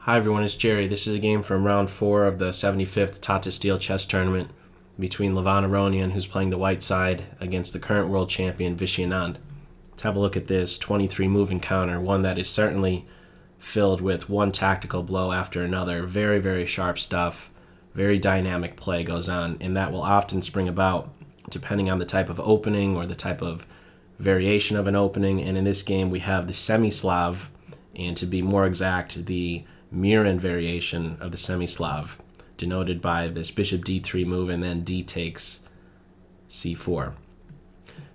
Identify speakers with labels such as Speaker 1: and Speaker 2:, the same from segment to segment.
Speaker 1: Hi everyone, it's Jerry. This is a game from round 4 of the 75th Tata Steel Chess Tournament between Levon Aronian, who's playing the white side, against the current world champion Viswanathan Anand. Let's have a look at this 23 move encounter, one that is certainly filled with one tactical blow after another. Very, very sharp stuff. Very dynamic play goes on, and that will often spring about depending on the type of opening or the type of variation of an opening. And in this game, we have the Semi-Slav, and to be more exact, the Meran Variation of the Semi-Slav, denoted by this bishop d3 move and then d takes c4.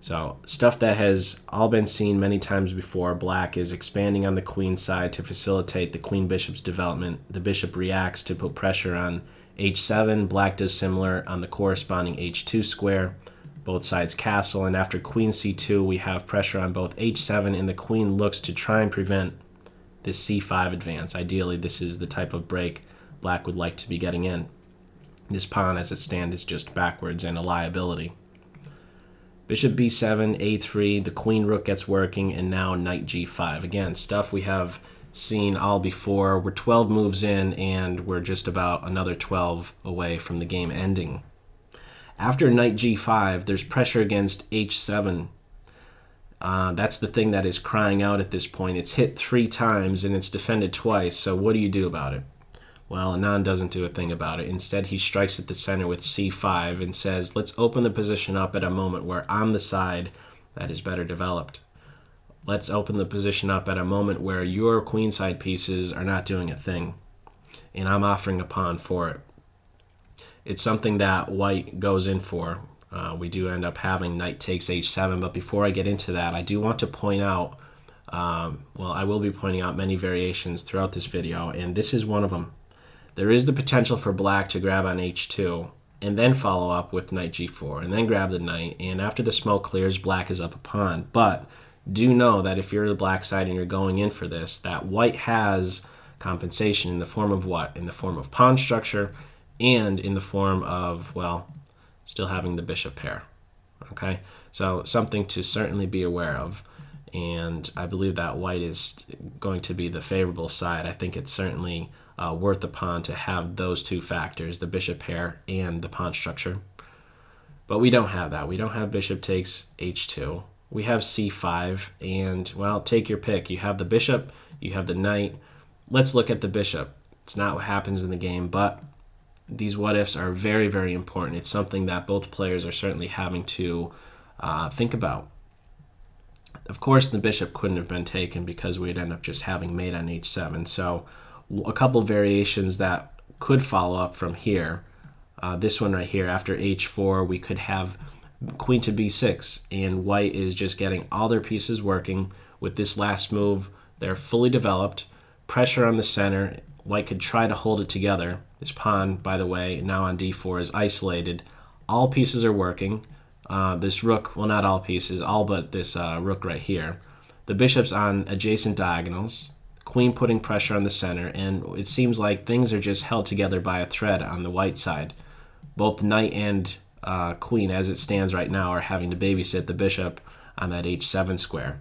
Speaker 1: So stuff that has all been seen many times before. Black is expanding on the queen side to facilitate the queen bishop's development. The bishop reacts to put pressure on h7. Black does similar on the corresponding h2 square. Both sides castle, and after queen c2 we have pressure on both h7, and the queen looks to try and prevent this c5 advance. Ideally, this is the type of break Black would like to be getting in. This pawn as it stands is just backwards and a liability. Bishop b7, a3, the queen rook gets working, and now knight g5. Again, stuff we have seen all before. We're 12 moves in, and we're just about another 12 away from the game ending. After knight g5, there's pressure against h7. That's the thing that is crying out at this point. It's hit 3 times and it's defended twice, so what do you do about it? Well, Anand doesn't do a thing about it. Instead, he strikes at the center with c5 and says, let's open the position up at a moment where I'm the side that is better developed. Let's open the position up at a moment where your queenside pieces are not doing a thing, and I'm offering a pawn for it. It's something that white goes in for. We do end up having knight takes h7, but before I get into that, I do want to point out, I will be pointing out many variations throughout this video, and this is one of them. There is the potential for black to grab on h2, and then follow up with knight g4, and then grab the knight, and after the smoke clears, black is up a pawn. But do know that if you're the black side and you're going in for this, that white has compensation in the form of what? In the form of pawn structure, and in the form of, well, still having the bishop pair. Okay, so something to certainly be aware of, and I believe that white is going to be the favorable side. I think it's certainly worth the pawn to have those two factors, the bishop pair and the pawn structure. But we don't have that. We don't have bishop takes h2. We have c5, and, well, take your pick. You have the bishop, you have the knight. Let's look at the bishop. It's not what happens in the game, but these what-ifs are very, very important. It's something that both players are certainly having to think about. Of course, the bishop couldn't have been taken because we'd end up just having mate on h7. So a couple variations that could follow up from here. This one right here, after h4, we could have queen to b6, and white is just getting all their pieces working. With this last move, they're fully developed. Pressure on the center. White could try to hold it together. This pawn, by the way, now on d4 is isolated. All pieces are working. This rook, well, not all pieces, all but this rook right here. The bishop's on adjacent diagonals. Queen putting pressure on the center, and it seems like things are just held together by a thread on the white side. Both knight and queen, as it stands right now, are having to babysit the bishop on that h7 square.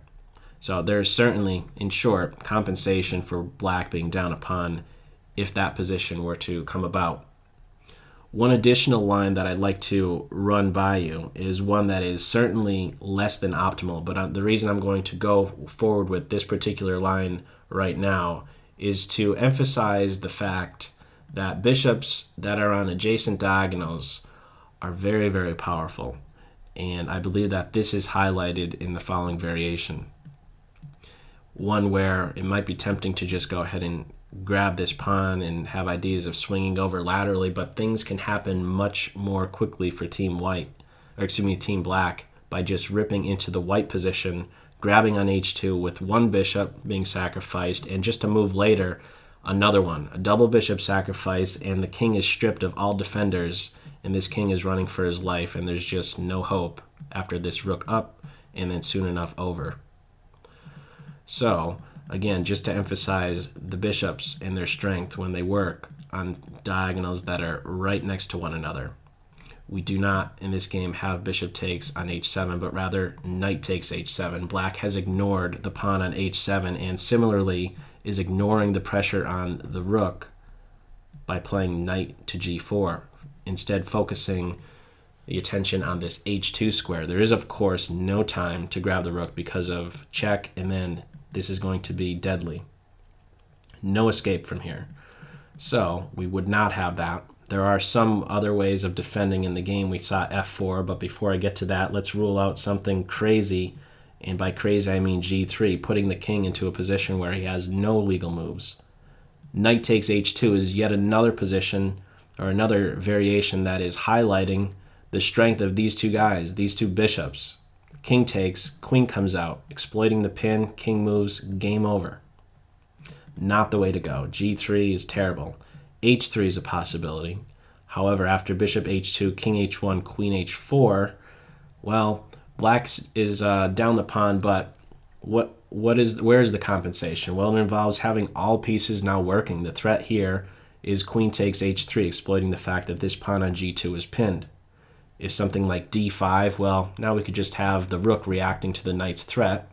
Speaker 1: So there's certainly, in short, compensation for black being down a pawn if that position were to come about. One additional line that I'd like to run by you is one that is certainly less than optimal, but the reason I'm going to go forward with this particular line right now is to emphasize the fact that bishops that are on adjacent diagonals are very, very powerful, and I believe that this is highlighted in the following variation. One where it might be tempting to just go ahead and grab this pawn and have ideas of swinging over laterally, but things can happen much more quickly for team black, by just ripping into the white position, grabbing on h2 with one bishop being sacrificed, and just a move later, another one, a double bishop sacrifice, and the king is stripped of all defenders, and this king is running for his life, and there's just no hope after this rook up, and then soon enough over. So, again, just to emphasize the bishops and their strength when they work on diagonals that are right next to one another. We do not, in this game, have bishop takes on h7, but rather knight takes h7. Black has ignored the pawn on h7, and similarly, is ignoring the pressure on the rook by playing knight to g4, instead focusing the attention on this h2 square. There is, of course, no time to grab the rook because of check, and then this is going to be deadly. No escape from here. So we would not have that. There are some other ways of defending in the game. We saw f4, but before I get to that, let's rule out something crazy, and by crazy I mean g3, putting the king into a position where he has no legal moves. Knight takes h2 is yet another position, or another variation that is highlighting the strength of these two guys, these two bishops. King takes, queen comes out, exploiting the pin, king moves, game over. Not the way to go. g3 is terrible. h3 is a possibility. However, after bishop h2, king h1, queen h4, well, black is down the pawn, but where is the compensation? Well, it involves having all pieces now working. The threat here is queen takes h3, exploiting the fact that this pawn on g2 is pinned. If something like d5, well, now we could just have the rook reacting to the knight's threat.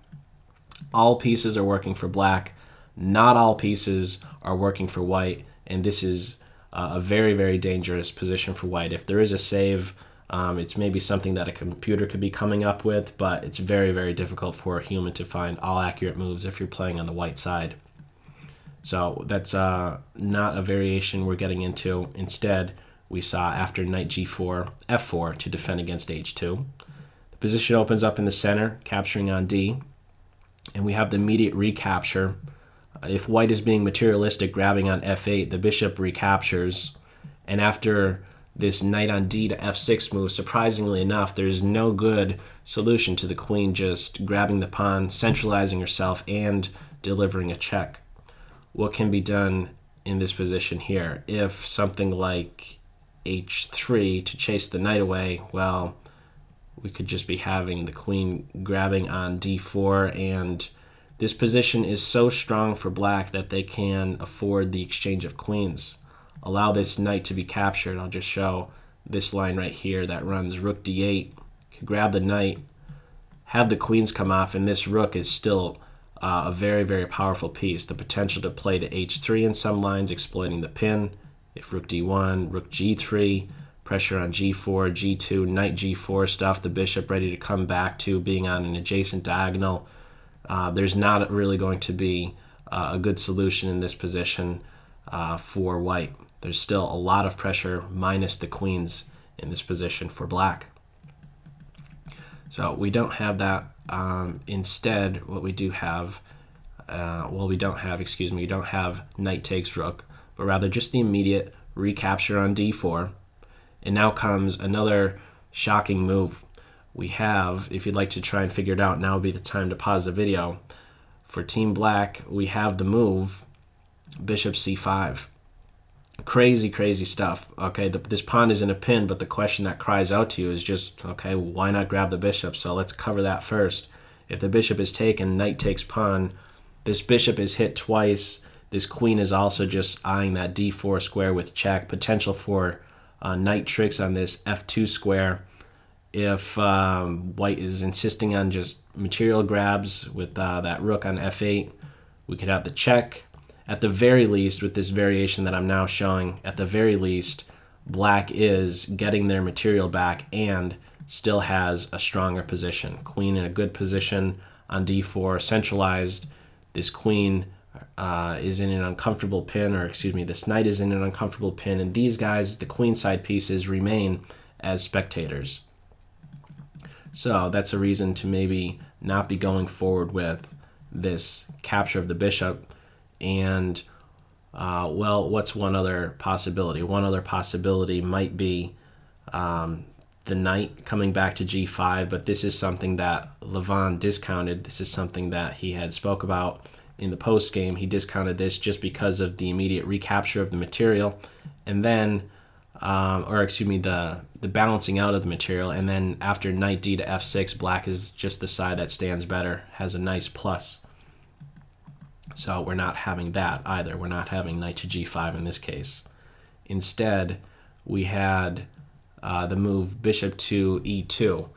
Speaker 1: All pieces are working for black. Not all pieces are working for white, and this is a very, very dangerous position for white. If there is a save, it's maybe something that a computer could be coming up with, but it's very, very difficult for a human to find all accurate moves if you're playing on the white side. So that's not a variation we're getting into. Instead, we saw after knight g4, f4 to defend against h2. The position opens up in the center, capturing on d, and we have the immediate recapture. If white is being materialistic, grabbing on f8, the bishop recaptures, and after this knight on d to f6 move, surprisingly enough, there's no good solution to the queen just grabbing the pawn, centralizing herself, and delivering a check. What can be done in this position here? If something like h3 to chase the knight away, well, we could just be having the queen grabbing on d4, and this position is so strong for black that they can afford the exchange of queens. Allow this knight to be captured. I'll just show this line right here that runs rook d8. Could grab the knight, have the queens come off, and this rook is still a very, very powerful piece. The potential to play to h3 in some lines, exploiting the pin. If rook d1, rook g3, pressure on g4, g2, knight g4 stuff, the bishop ready to come back to being on an adjacent diagonal. There's not really going to be a good solution in this position for white. There's still a lot of pressure minus the queens in this position for black. So we don't have that. Instead, what we do have, we don't have knight takes rook, but rather just the immediate recapture on d4. And now comes another shocking move. We have, if you'd like to try and figure it out, now would be the time to pause the video. For Team Black, we have the move bishop c5. Crazy, crazy stuff. Okay, this pawn is in a pin, but the question that cries out to you is just, okay, why not grab the bishop? So let's cover that first. If the bishop is taken, knight takes pawn. This bishop is hit twice. This queen is also just eyeing that d4 square with check. Potential for knight tricks on this f2 square. If white is insisting on just material grabs with that rook on f8, we could have the check. At the very least, with this variation that I'm now showing, at the very least, black is getting their material back and still has a stronger position. Queen in a good position on d4, centralized. This queen is in an uncomfortable pin, or excuse me, this knight is in an uncomfortable pin, and these guys, the queenside pieces, remain as spectators. So that's a reason to maybe not be going forward with this capture of the bishop. And, well, what's one other possibility? One other possibility might be the knight coming back to g5, but this is something that Levon discounted. This is something that he had spoke about in the post game. He discounted this just because of the immediate recapture of the material, and then, the balancing out of the material, and then after knight d to f6, black is just the side that stands better, has a nice plus. So we're not having that either. We're not having knight to g5 in this case. Instead, we had the move bishop to e2.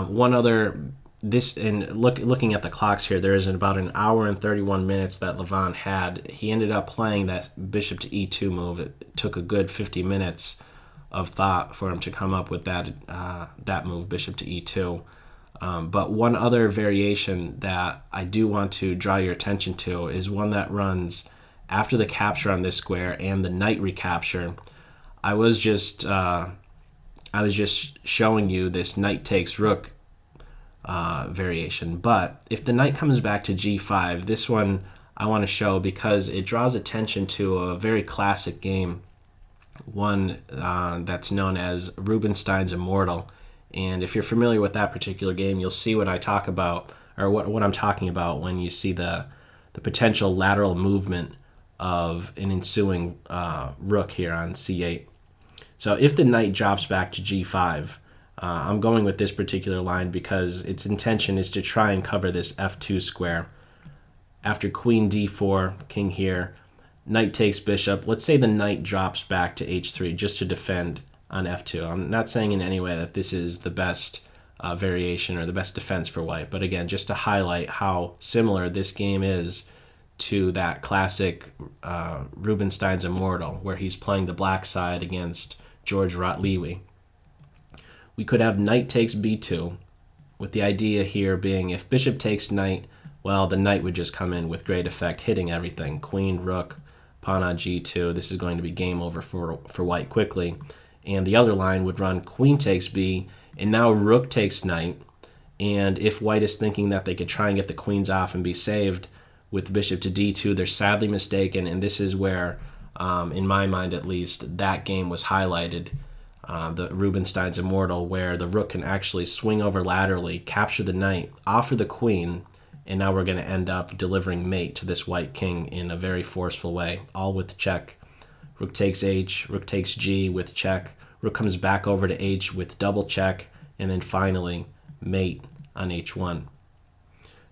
Speaker 1: One other looking at the clocks here, there is about an hour and 31 minutes that Levon had. He ended up playing that bishop to e2 move. It took a good 50 minutes of thought for him to come up with that move, bishop to e2. But one other variation that I do want to draw your attention to is one that runs after the capture on this square and the knight recapture. I was just showing you this knight takes rook variation. But if the knight comes back to g5, this one I want to show because it draws attention to a very classic game, one that's known as Rubenstein's Immortal. And if you're familiar with that particular game, you'll see what I talk about, or what I'm talking about when you see the potential lateral movement of an ensuing rook here on c8. So if the knight drops back to g5, I'm going with this particular line because its intention is to try and cover this f2 square. After queen d4, king here, knight takes bishop. Let's say the knight drops back to h3 just to defend on f2. I'm not saying in any way that this is the best variation or the best defense for white, but again, just to highlight how similar this game is to that classic Rubenstein's Immortal, where he's playing the black side against George Rotlewi. We could have knight takes b2, with the idea here being if bishop takes knight, well, the knight would just come in with great effect, hitting everything. Queen, rook, pawn on g2. This is going to be game over for white quickly. And the other line would run queen takes b, and now rook takes knight. And if white is thinking that they could try and get the queens off and be saved with bishop to d2, they're sadly mistaken, and this is where, in my mind at least, that game was highlighted. The Rubenstein's Immortal, where the rook can actually swing over laterally, capture the knight, offer the queen, and now we're going to end up delivering mate to this white king in a very forceful way, all with check. Rook takes h, rook takes g with check, rook comes back over to h with double check, and then finally mate on h1.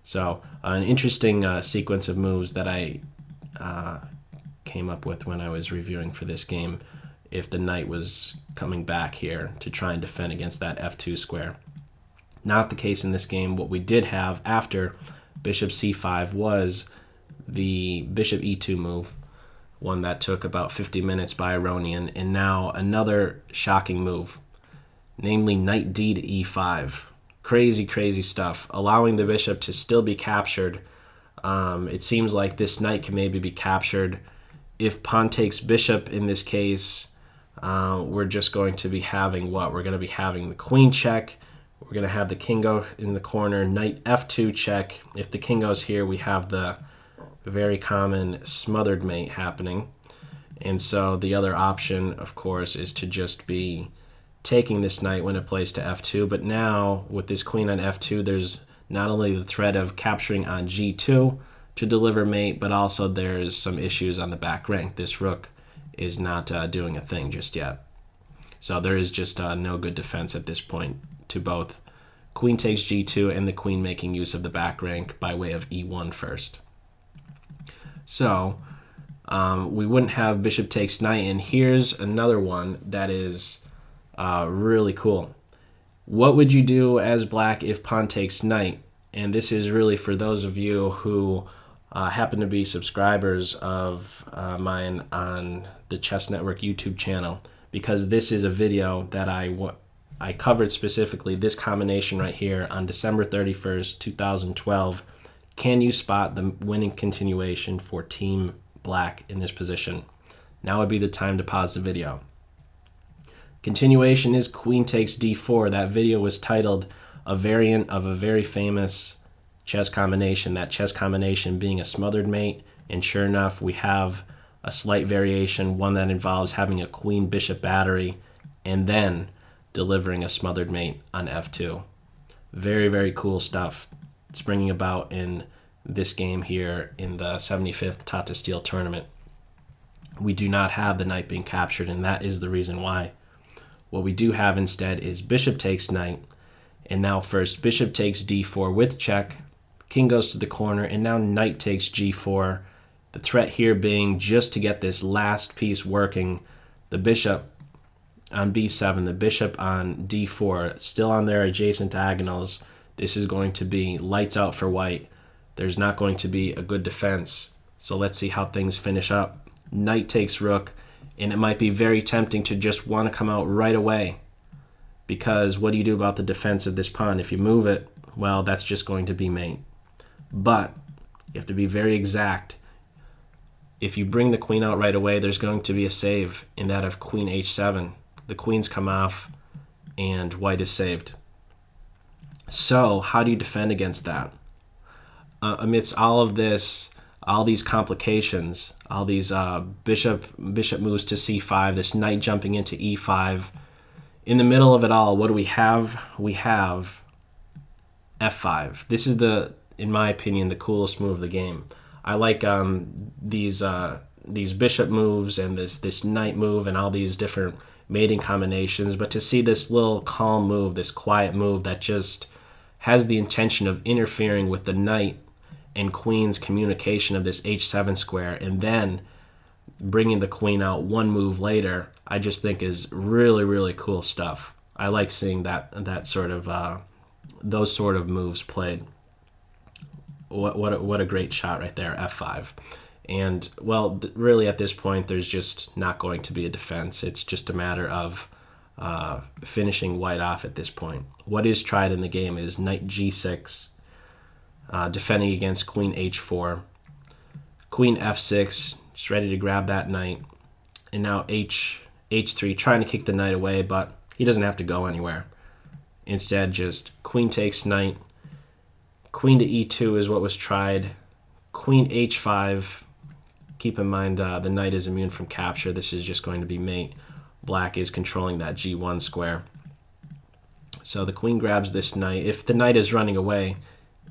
Speaker 1: So an interesting sequence of moves that I came up with when I was reviewing for this game, if the knight was coming back here to try and defend against that f2 square. Not the case in this game. What we did have after bishop c5 was the bishop e2 move, one that took about 50 minutes by Aronian, and now another shocking move, namely knight d to e5. Crazy, crazy stuff, allowing the bishop to still be captured. It seems like this knight can maybe be captured. If pawn takes bishop in this case, we're just going to be having what? We're going to be having the queen check. We're going to have the king go in the corner, knight f2 check. If the king goes here, we have the very common smothered mate happening. And so the other option, of course, is to just be taking this knight when it plays to f2. But now, with this queen on f2, there's not only the threat of capturing on g2 to deliver mate, but also there's some issues on the back rank. This rook is not doing a thing just yet. So there is just no good defense at this point to both queen takes g2 and the queen making use of the back rank by way of e1 first. So we wouldn't have bishop takes knight, and here's another one that is really cool. What would you do as black if pawn takes knight? And this is really for those of you who happen to be subscribers of mine on the Chess Network YouTube channel, because this is a video that I covered specifically, this combination right here on December 31st, 2012. Can you spot the winning continuation for Team Black in this position? Now would be the time to pause the video. Continuation is queen takes d4. That video was titled a variant of a very famous chess combination, that chess combination being a smothered mate, and sure enough we have a slight variation, one that involves having a queen bishop battery and then delivering a smothered mate on f2. Very, very cool stuff. It's bringing about in this game here in the 75th Tata Steel Tournament. We do not have the knight being captured, and that is the reason why. What we do have instead is bishop takes knight, and now first bishop takes d4 with check, king goes to the corner, and now knight takes g4. The threat here being just to get this last piece working, the bishop on b7, the bishop on d4, still on their adjacent diagonals, This is going to be lights out for white. There's not going to be a good defense. So let's see how things finish up. Knight takes rook, and it might be very tempting to just want to come out right away, because what do you do about the defense of this pawn? If you move it, well, that's just going to be mate. But you have to be very exact. If you bring the queen out right away, there's going to be a save in that of queen h7. The queens come off, and white is saved. So how do you defend against that? Amidst all of this, all these complications, all these bishop moves to c5, this knight jumping into e5, in the middle of it all, what do we have? We have f5. This is in my opinion, the coolest move of the game. I like these bishop moves and this knight move and all these different mating combinations, but to see this little calm move, this quiet move that just has the intention of interfering with the knight and queen's communication of this h7 square, and then bringing the queen out one move later, I just think is really, really cool stuff. I like seeing that sort of those sort of moves played. What a great shot right there, f5. And, well, really at this point, there's just not going to be a defense. It's just a matter of finishing white off at this point. What is tried in the game is knight g6, defending against queen h4, queen f6, just ready to grab that knight, and now h3, trying to kick the knight away, but he doesn't have to go anywhere. Instead, just queen takes knight, queen to e2 is what was tried, queen h5. Keep in mind the knight is immune from capture. This is just going to be mate. Black is controlling that g1 square. So the queen grabs this knight. If the knight is running away,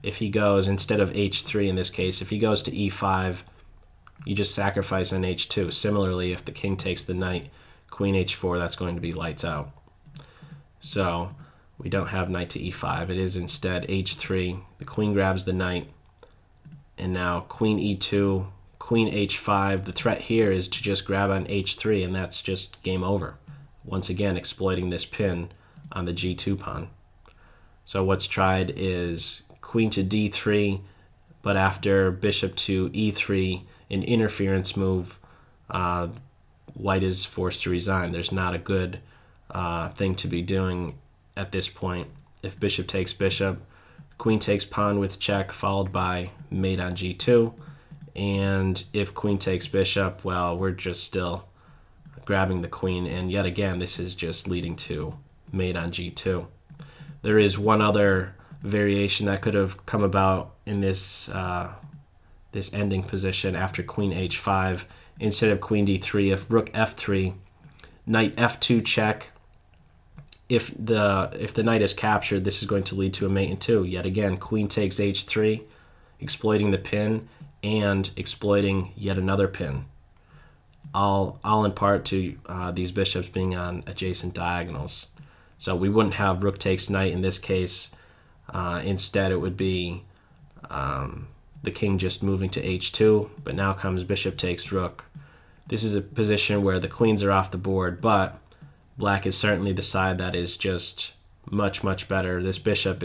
Speaker 1: if he goes, instead of h3 in this case, if he goes to e5, you just sacrifice on h2. Similarly, if the king takes the knight, queen h4, that's going to be lights out. So we don't have knight to e5. It is instead h3. The queen grabs the knight, and now queen e2, queen h5. The threat here is to just grab on h3, and that's just game over. Once again, exploiting this pin on the g2 pawn. So what's tried is queen to d3, but after bishop to e3, an interference move, white is forced to resign. There's not a good thing to be doing at this point. If bishop takes bishop, queen takes pawn with check, followed by mate on g2. And if queen takes bishop, well, we're just still grabbing the queen, and yet again, this is just leading to mate on g2. There is one other variation that could have come about in this this ending position after queen h5. Instead of queen d3, if rook f3, knight f2 check. If the knight is captured, this is going to lead to a mate in 2. Yet again, queen takes h3, exploiting the pin and exploiting yet another pin. All in part to these bishops being on adjacent diagonals. So we wouldn't have rook takes knight in this case. Instead, it would be the king just moving to h2, but now comes bishop takes rook. This is a position where the queens are off the board, but black is certainly the side that is just much, much better. This bishop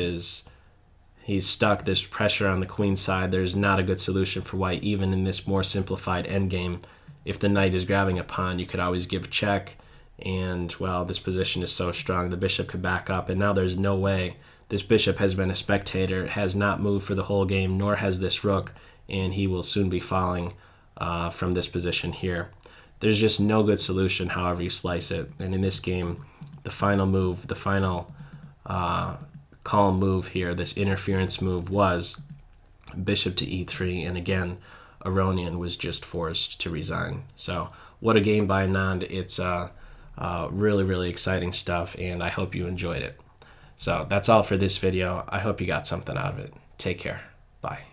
Speaker 1: he's stuck. There's pressure on the queen side. There's not a good solution for white, even in this more simplified endgame. If the knight is grabbing a pawn, you could always give check, and, well, this position is so strong, the bishop could back up, and now there's no way. This bishop has been a spectator, has not moved for the whole game, nor has this rook, and he will soon be falling from this position here. There's just no good solution however you slice it, and in this game, the final move, the final calm move here, this interference move, was bishop to e3, and again, Aronian was just forced to resign. So what a game by Anand. It's really, really exciting stuff, and I hope you enjoyed it. So that's all for this video. I hope you got something out of it. Take care. Bye.